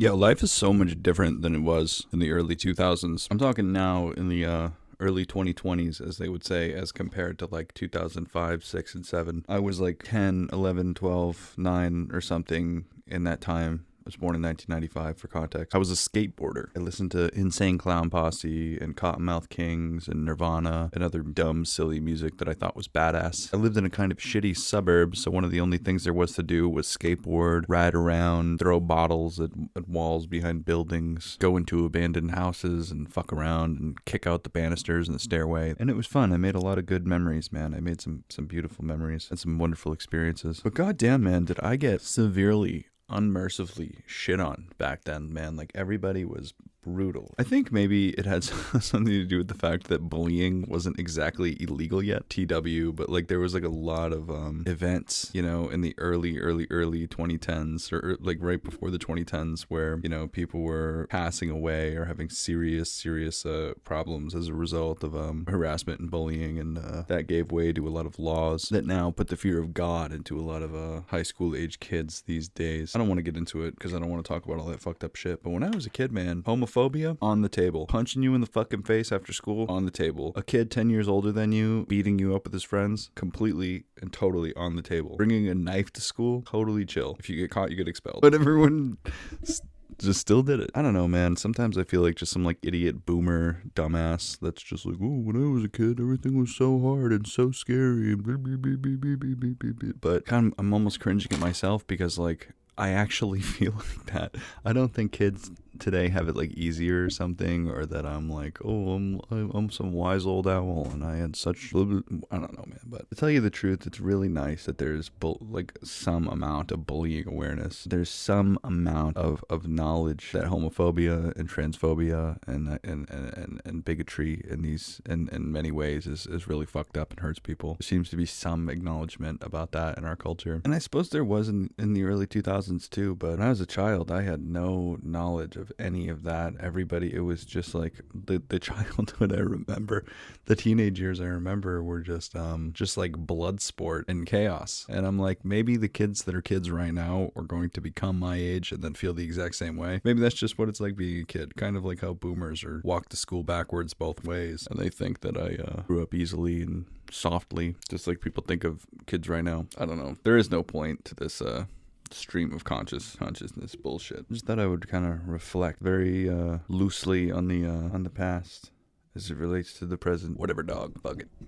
Yeah, life is so much different than it was in the early 2000s. I'm talking now in the early 2020s, as they would say, as compared to like 2005, 6, and 7. I was like 10, 11, 12, 9 or something in that time. I was born in 1995, for context. I was a skateboarder. I listened to Insane Clown Posse and Cottonmouth Kings and Nirvana and other dumb, silly music that I thought was badass. I lived in a kind of shitty suburb, so one of the only things there was to do was skateboard, ride around, throw bottles at walls behind buildings, go into abandoned houses and fuck around and kick out the banisters and the stairway. And it was fun. I made a lot of good memories, man. I made some beautiful memories and some wonderful experiences. But goddamn, man, did I get severely unmercifully shit on back then, man. Like, everybody was brutal. I think maybe it had something to do with the fact that bullying wasn't exactly illegal yet, TW, but like there was like a lot of events, you know, in the early 2010s, or like right before the 2010s, where, you know, people were passing away or having serious problems as a result of harassment and bullying, and that gave way to a lot of laws that now put the fear of God into a lot of high school age kids these days. I don't want to get into it because I don't want to talk about all that fucked up shit, but when I was a kid, man, homophobia on the table. Punching you in the fucking face after school, on the table. A kid 10 years older than you beating you up with his friends, completely and totally on the table. Bringing a knife to school, totally chill. If you get caught, you get expelled. But everyone just still did it. I don't know, man. Sometimes I feel like just some like idiot boomer dumbass that's just like, oh, when I was a kid, everything was so hard and so scary. But kind of, I'm almost cringing at myself because like I actually feel like that. I don't think kids today have it like easier or something, or that I'm like, oh, I'm some wise old owl and I had such, I don't know, man. But to tell you the truth, it's really nice that there's like some amount of bullying awareness. There's some amount of knowledge that homophobia and transphobia and bigotry in many ways is really fucked up and hurts people. There seems to be some acknowledgement about that in our culture, and I suppose there was in the early 2000s too. But when I was a child, I had no knowledge of any of that. Everybody, it was just like the childhood I remember, the teenage years I remember were just like blood sport and chaos. And I'm like, maybe the kids that are kids right now are going to become my age and then feel the exact same way. Maybe that's just what it's like being a kid, kind of like how boomers are walk to school backwards both ways, and they think that I grew up easily and softly, just like people think of kids right now. I don't know. There is no point to this stream of consciousness bullshit. Just thought I would kind of reflect very loosely on the past as it relates to the present. Whatever, dog. Bug it.